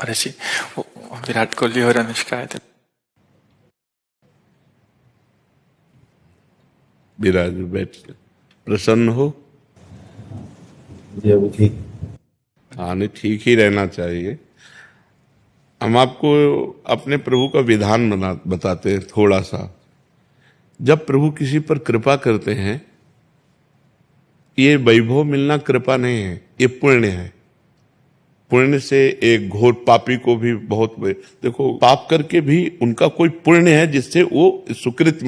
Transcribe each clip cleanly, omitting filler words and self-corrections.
ऋषि वो विराट कोहली और अनुष्का आए थे। विराज बैठ प्रसन्न हो। जी अभी ठीक। हाँ, नहीं, ठीक ही रहना चाहिए। हम आपको अपने प्रभु का विधान बताते हैं थोड़ा सा। जब प्रभु किसी पर कृपा करते हैं, ये वैभव मिलना कृपा नहीं है, ये पुण्य है। पुण्य से एक घोर पापी को भी बहुत, देखो, पाप करके भी उनका कोई पुण्य है जिससे वो सुकृत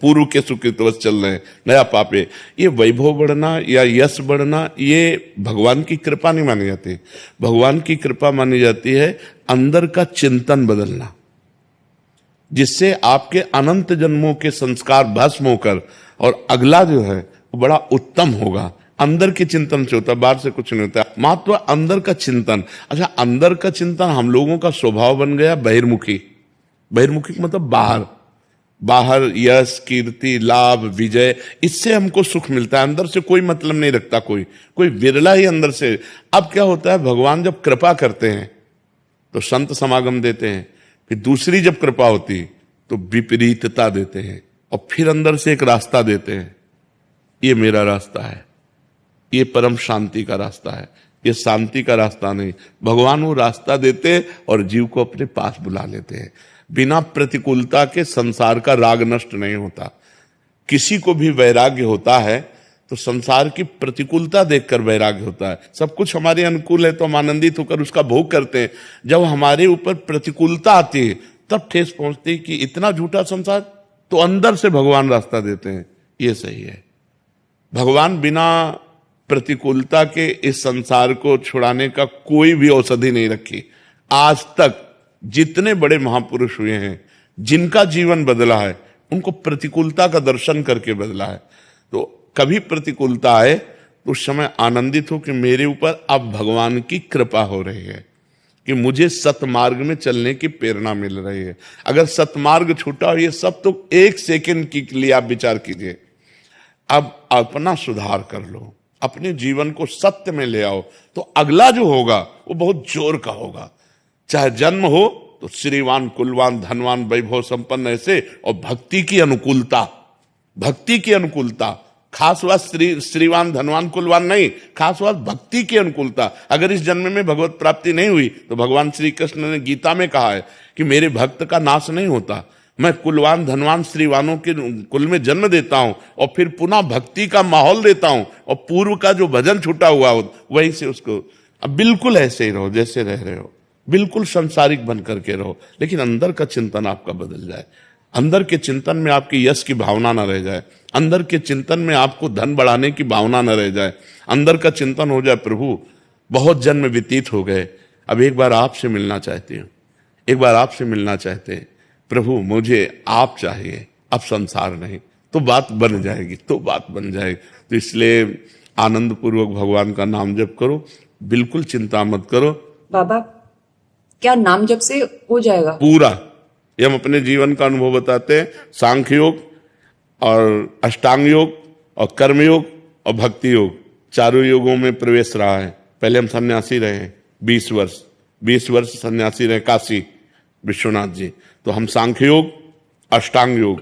पूर्व के सुकृतवश चल रहे हैं, नया पाप है। ये वैभव बढ़ना या यश बढ़ना ये भगवान की कृपा नहीं मानी जाती। भगवान की कृपा मानी जाती है अंदर का चिंतन बदलना, जिससे आपके अनंत जन्मों के संस्कार भस्म होकर और अगला जो है वो बड़ा उत्तम होगा। अंदर के चिंतन से होता है, बाहर से कुछ नहीं होता। महत्व अंदर का चिंतन। अच्छा, अंदर का चिंतन हम लोगों का स्वभाव बन गया बहिर्मुखी। बहिर्मुखी मतलब बाहर, बाहर यश, कीर्ति, लाभ, विजय, इससे हमको सुख मिलता है। अंदर से कोई मतलब नहीं रखता कोई विरला ही अंदर से। अब क्या होता है, भगवान जब कृपा करते हैं तो संत समागम देते हैं, फिर दूसरी जब कृपा होती तो विपरीतता देते हैं, और फिर अंदर से एक रास्ता देते हैं, ये मेरा रास्ता है, ये परम शांति का रास्ता है, ये शांति का रास्ता नहीं। भगवान वो रास्ता देते और जीव को अपने पास बुला लेते हैं। बिना प्रतिकूलता के संसार का राग नष्ट नहीं होता। किसी को भी वैराग्य होता है तो संसार की प्रतिकूलता देखकर वैराग्य होता है। सब कुछ हमारे अनुकूल है तो हम आनंदित होकर उसका भोग करते हैं। जब हमारे ऊपर प्रतिकूलता आती है तब ठेस पहुंचती है कि इतना झूठा संसार, तो अंदर से भगवान रास्ता देते हैं, ये सही है। भगवान बिना प्रतिकूलता के इस संसार को छुड़ाने का कोई भी औषधि नहीं रखी। आज तक जितने बड़े महापुरुष हुए हैं, जिनका जीवन बदला है, उनको प्रतिकूलता का दर्शन करके बदला है। तो कभी प्रतिकूलता आए तो उस समय आनंदित हो कि मेरे ऊपर अब भगवान की कृपा हो रही है, कि मुझे सतमार्ग में चलने की प्रेरणा मिल रही है। अगर सतमार्ग छूटा और ये सब, तो एक सेकंड के लिए आप विचार कीजिए। अब अपना सुधार कर लो, अपने जीवन को सत्य में ले आओ, तो अगला जो होगा वो बहुत जोर का होगा। चाहे जन्म हो तो श्रीवान, कुलवान, धनवान, वैभव संपन्न ऐसे, और भक्ति की अनुकूलता, भक्ति की अनुकूलता। खास बात श्रीवान, धनवान, कुलवान नहीं, खास बात भक्ति की अनुकूलता। अगर इस जन्म में भगवत प्राप्ति नहीं हुई तो भगवान श्री कृष्ण ने गीता में कहा है कि मेरे भक्त का नाश नहीं होता। मैं कुलवान, धनवान, श्रीवानों के कुल में जन्म देता हूं और फिर पुनः भक्ति का माहौल देता हूं, और पूर्व का जो भजन छूटा हुआ हो वहीं से उसको। अब बिल्कुल ऐसे ही रहो जैसे रह रहे हो, बिल्कुल संसारिक बन करके रहो, लेकिन अंदर का चिंतन आपका बदल जाए। अंदर के चिंतन में आपकी यश की भावना न रह जाए, अंदर के चिंतन में आपको धन बढ़ाने की भावना न रह जाए। अंदर का चिंतन हो जाए, प्रभु बहुत जन्म व्यतीत हो गए, अब एक बार आपसे मिलना चाहती हूँ, एक बार आपसे मिलना चाहते हैं प्रभु, मुझे आप चाहिए, अब संसार नहीं। तो बात बन जाएगी, तो बात बन जाएगी। तो इसलिए आनंद पूर्वक भगवान का नाम जप करो, बिल्कुल चिंता मत करो। बाबा, क्या नाम जप से हो जाएगा पूरा? ये हम अपने जीवन का अनुभव बताते हैं। सांख्य योग और अष्टांग योग और कर्म योग और भक्ति योग, चारों योगों में प्रवेश रहा है। पहले हम सन्यासी रहे 20 वर्ष सन्यासी रहे काशी विश्वनाथ जी। तो हम सांख्य योग, अष्टांग योग,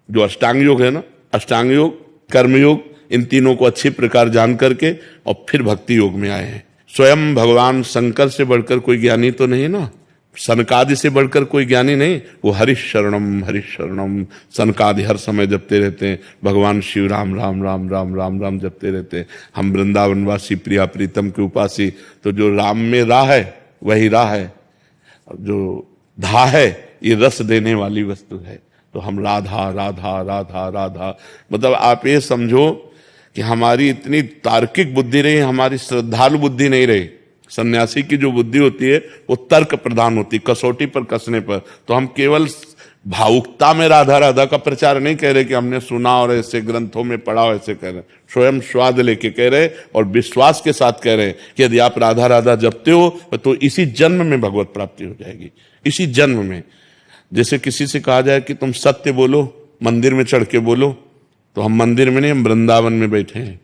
जो अष्टांग योग है ना, अष्टांग योग, कर्म योग, इन तीनों को अच्छी प्रकार जान करके और फिर भक्ति योग में आए हैं। स्वयं भगवान शंकर से बढ़कर कोई ज्ञानी तो नहीं ना, सनकादि से बढ़कर कोई ज्ञानी नहीं। वो हरिशरणम हरिशरणम सनकादि हर समय जपते रहते हैं। भगवान शिव राम राम राम राम राम राम जपते रहते हैं। हम वृंदावनवासी प्रिया प्रीतम के उपासी, तो जो राम में राह है वही राह है, जो धा है ये रस देने वाली वस्तु है। तो हम राधा राधा राधा राधा, मतलब आप ये समझो कि हमारी इतनी तार्किक बुद्धि रही, हमारी श्रद्धालु बुद्धि नहीं रही। सन्यासी की जो बुद्धि होती है वो तर्क प्रधान होती, कसौटी पर कसने पर। तो हम केवल भावुकता में राधा राधा का प्रचार नहीं कह रहे कि हमने सुना और ऐसे ग्रंथों में पढ़ा और ऐसे कह रहे, स्वयं स्वाद लेके कह रहे और विश्वास के साथ कह रहे कि यदि आप राधा राधा जपते हो तो इसी जन्म में भगवत प्राप्ति हो जाएगी, इसी जन्म में। जैसे किसी से कहा जाए कि तुम सत्य बोलो, मंदिर में चढ़ के बोलो, तो हम मंदिर में नहीं, हम वृंदावन में बैठे हैं।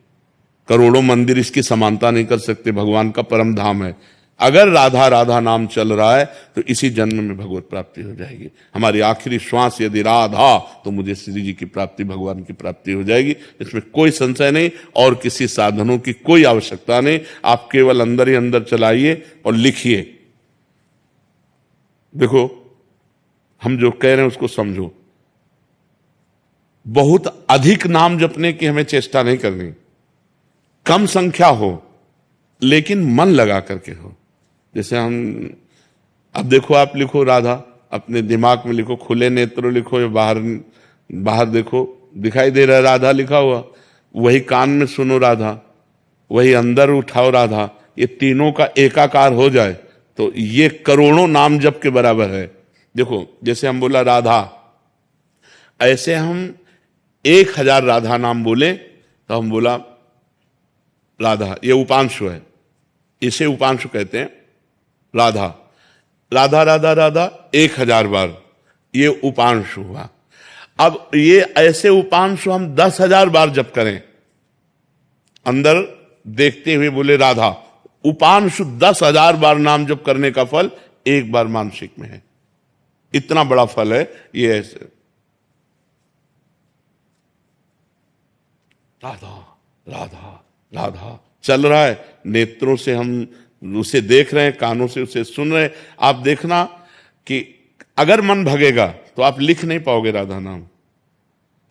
करोड़ों मंदिर इसकी समानता नहीं कर सकते, भगवान का परम धाम है। अगर राधा राधा नाम चल रहा है तो इसी जन्म में भगवत प्राप्ति हो जाएगी। हमारी आखिरी श्वास यदि राधा, तो मुझे श्री जी की प्राप्ति, भगवान की प्राप्ति हो जाएगी, इसमें कोई संशय नहीं। और किसी साधनों की कोई आवश्यकता नहीं। आप केवल अंदर ही अंदर चलाइए और लिखिए। देखो, हम जो कह रहे हैं उसको समझो। बहुत अधिक नाम जपने की हमें चेष्टा नहीं करनी, कम संख्या हो लेकिन मन लगा करके हो। जैसे हम, अब देखो, आप लिखो राधा, अपने दिमाग में लिखो, खुले नेत्र लिखो या बाहर बाहर देखो, दिखाई दे रहा है राधा लिखा हुआ, वही कान में सुनो राधा, वही अंदर उठाओ राधा, ये तीनों का एकाकार हो जाए तो ये करोड़ों नाम जप के बराबर है। देखो, जैसे हम बोला राधा, ऐसे हम 1000 राधा नाम बोले तो हम बोला राधा, ये उपांशु है, इसे उपांशु कहते हैं। राधा राधा राधा राधा 1000 बार, ये उपांशु हुआ। अब ये ऐसे उपांशु हम 10,000 बार जप करें, अंदर देखते हुए बोले राधा, उपांशु 10,000 बार नाम जप करने का फल एक बार मानसिक में है। इतना बड़ा फल है ये। ऐसे राधा राधा राधा चल रहा है, नेत्रों से हम उसे देख रहे हैं, कानों से उसे सुन रहे हैं। आप देखना कि अगर मन भगेगा तो आप लिख नहीं पाओगे राधा नाम,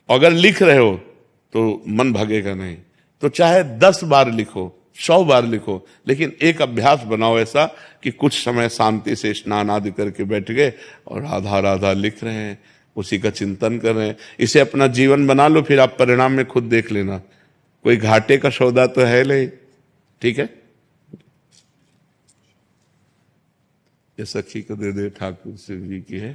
अगर लिख रहे हो तो मन भगेगा नहीं। तो चाहे 10 बार लिखो, 100 बार लिखो, लेकिन एक अभ्यास बनाओ ऐसा कि कुछ समय शांति से स्नान आदि करके बैठ गए और राधा राधा लिख रहे हैं, उसी का चिंतन कर रहे हैं। इसे अपना जीवन बना लो, फिर आप परिणाम में खुद देख लेना। कोई घाटे का सौदा तो है नहीं, ठीक है। ये सखी को दे दे, ठाकुर शिव जी की है।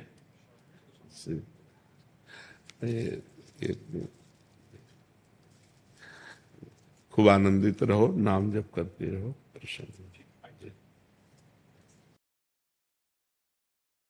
खूब आनंदित रहो, नाम जप करते रहो, प्रसन्न।